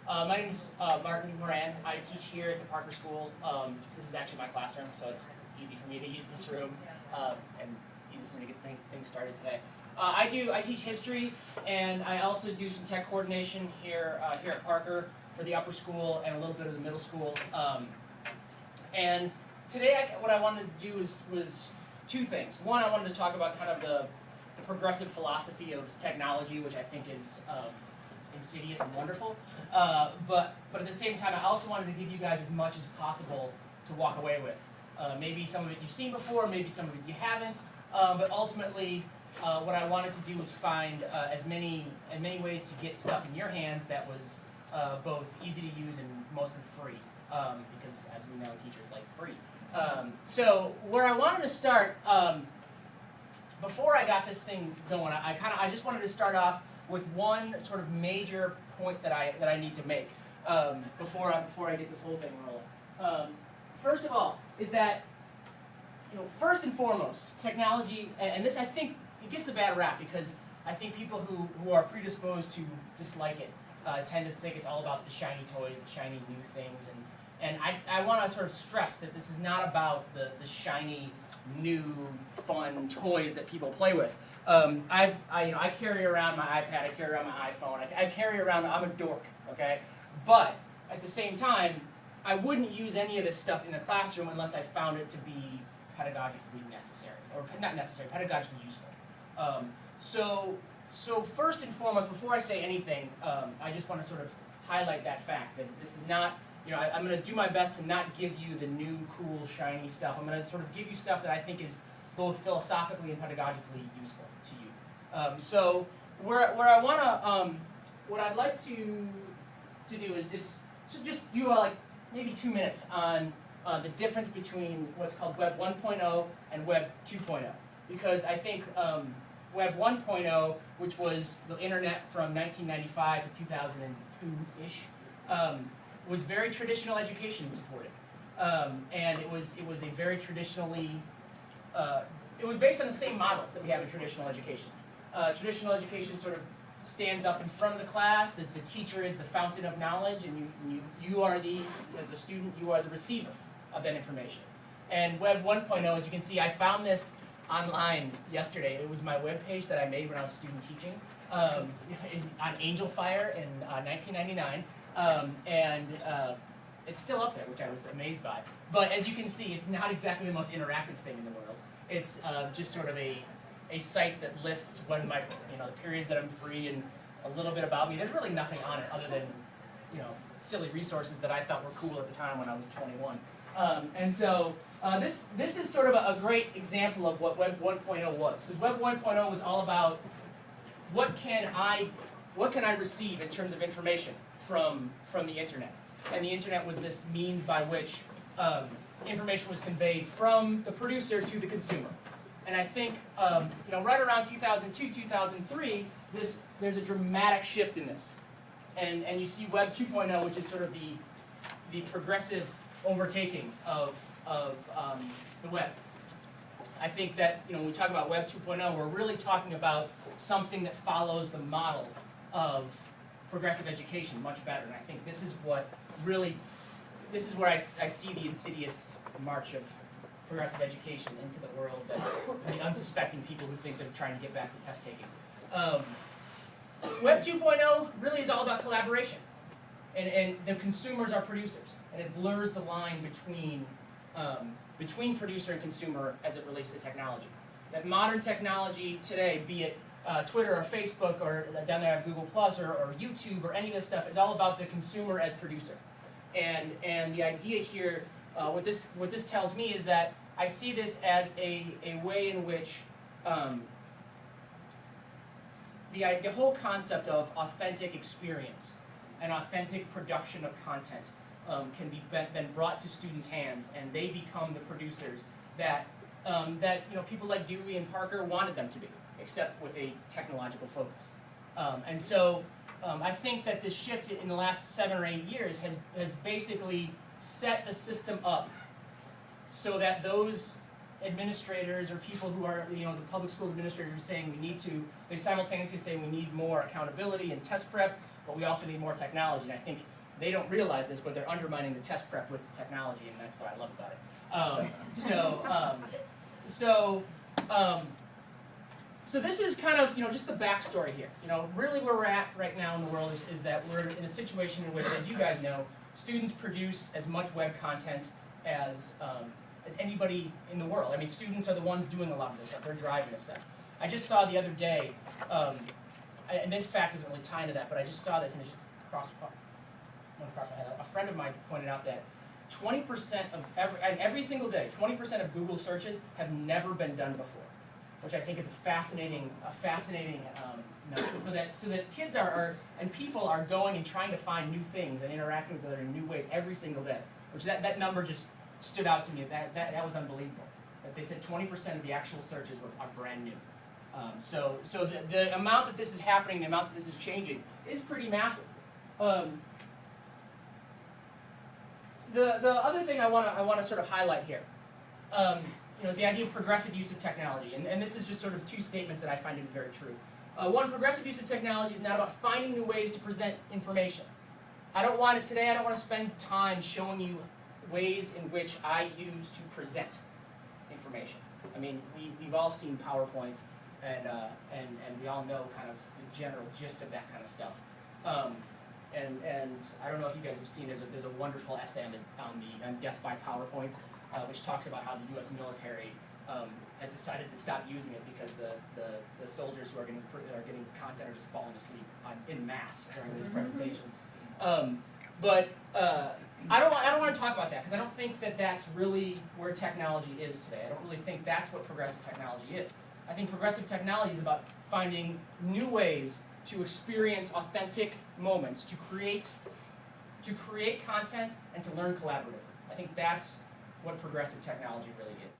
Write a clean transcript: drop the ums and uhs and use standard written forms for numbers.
My name's Martin Moran. I teach here at the Parker School. This is actually my classroom, so it's easy for me to use this room and easy for me to get things started today. I teach history, and I also do some tech coordination here at Parker for the upper school and a little bit of the middle school. And today, what I wanted to do was two things. One, I wanted to talk about kind of the progressive philosophy of technology, which I think is insidious and wonderful. But at the same time, I also wanted to give you guys as much as possible to walk away with. Maybe some of it you've seen before, maybe some of it you haven't. But ultimately, what I wanted to do was find as many ways to get stuff in your hands that was both easy to use and mostly free, because as we know, teachers like free. So where I wanted to start, before I got this thing going, I just wanted to start off with one sort of major point that I need to make before I get this whole thing rolling. First of all, is that first and foremost, technology, and this I think it gets a bad rap because I think people who are predisposed to dislike it tend to think it's all about the shiny toys, the shiny new things, and I want to sort of stress that this is not about the shiny new fun toys that people play with. I carry around my iPad, I carry around my iPhone, I carry around, I'm a dork, okay? But at the same time, I wouldn't use any of this stuff in the classroom unless I found it to be pedagogically necessary, or not necessary, pedagogically useful. So first and foremost, before I say anything, I just want to sort of highlight that fact that this is not, I'm going to do my best to not give you the new, cool, shiny stuff. I'm going to sort of give you stuff that I think is both philosophically and pedagogically useful to you. So where I want to, what I'd like to do is just do like maybe 2 minutes on the difference between what's called Web 1.0 and Web 2.0, because I think Web 1.0, which was the internet from 1995 to 2002-ish, was very traditional education supported, and it was a very traditionally. It was based on the same models that we have in traditional education. Traditional education sort of stands up in front of the class. The teacher is the fountain of knowledge, and you are as a student, you are the receiver of that information. And Web 1.0, as you can see, I found this online yesterday. It was my webpage that I made when I was student teaching on AngelFire in 1999. It's still up there, which I was amazed by. But as you can see, it's not exactly the most interactive thing in the world. It's just sort of a site that lists when the periods that I'm free and a little bit about me. There's really nothing on it other than silly resources that I thought were cool at the time when I was 21. And so this is sort of a great example of what Web 1.0 was, because Web 1.0 was all about what can I receive in terms of information from the internet. And the internet was this means by which information was conveyed from the producer to the consumer. And I think right around 2002, 2003, there's a dramatic shift in this. And you see Web 2.0, which is sort of the progressive overtaking of the web. I think that when we talk about Web 2.0, we're really talking about something that follows the model of progressive education much better. And I think this is where I see the insidious march of progressive education into the world, that the unsuspecting people who think they're trying to get back to test taking. Web 2.0 really is all about collaboration, and the consumers are producers, and it blurs the line between producer and consumer as it relates to technology. That modern technology today, be it Twitter or Facebook or down there at Google Plus or YouTube or any of this stuff, is all about the consumer as producer. And the idea here, what this tells me is that I see this as a way in which the whole concept of authentic experience and authentic production of content can be then brought to students' hands, and they become the producers that people like Dewey and Parker wanted them to be, except with a technological focus. And so I think that this shift in the last 7 or 8 years has basically set the system up so that those administrators or people who are, the public school administrators saying they simultaneously say we need more accountability and test prep, but we also need more technology. And I think They don't realize this, but they're undermining the test prep with the technology, and that's what I love about it. So this is kind of, just the backstory here. Really where we're at right now in the world is that we're in a situation in which, as you guys know, students produce as much web content as anybody in the world. I mean, students are the ones doing a lot of this stuff. They're driving this stuff. I just saw the other day, and this fact doesn't really tie into that, but I just saw this and it just went across my head. A friend of mine pointed out that 20% of every single day, 20% of Google searches have never been done before, which I think is a fascinating number. So that kids and people are going and trying to find new things and interacting with other in new ways every single day. Which that number just stood out to me. That was unbelievable. That they said 20% of the actual searches are brand new. So the amount that this is happening, the amount that this is changing, is pretty massive. The other thing I want to sort of highlight here, the idea of progressive use of technology, and this is just sort of two statements that I find to be very true. One, progressive use of technology is not about finding new ways to present information. Today I don't want to spend time showing you ways in which I use to present information. I mean, we've all seen PowerPoint, and we all know kind of the general gist of that kind of stuff. And I don't know if you guys have seen, there's a wonderful essay on death by PowerPoint, which talks about how the U.S. military has decided to stop using it because the soldiers who are getting content are just falling asleep in mass during these presentations. But I don't want to talk about that because I don't think that that's really where technology is today. I don't really think that's what progressive technology is. I think progressive technology is about finding new ways to experience authentic moments, to create content, and to learn collaboratively. I think that's what progressive technology really is.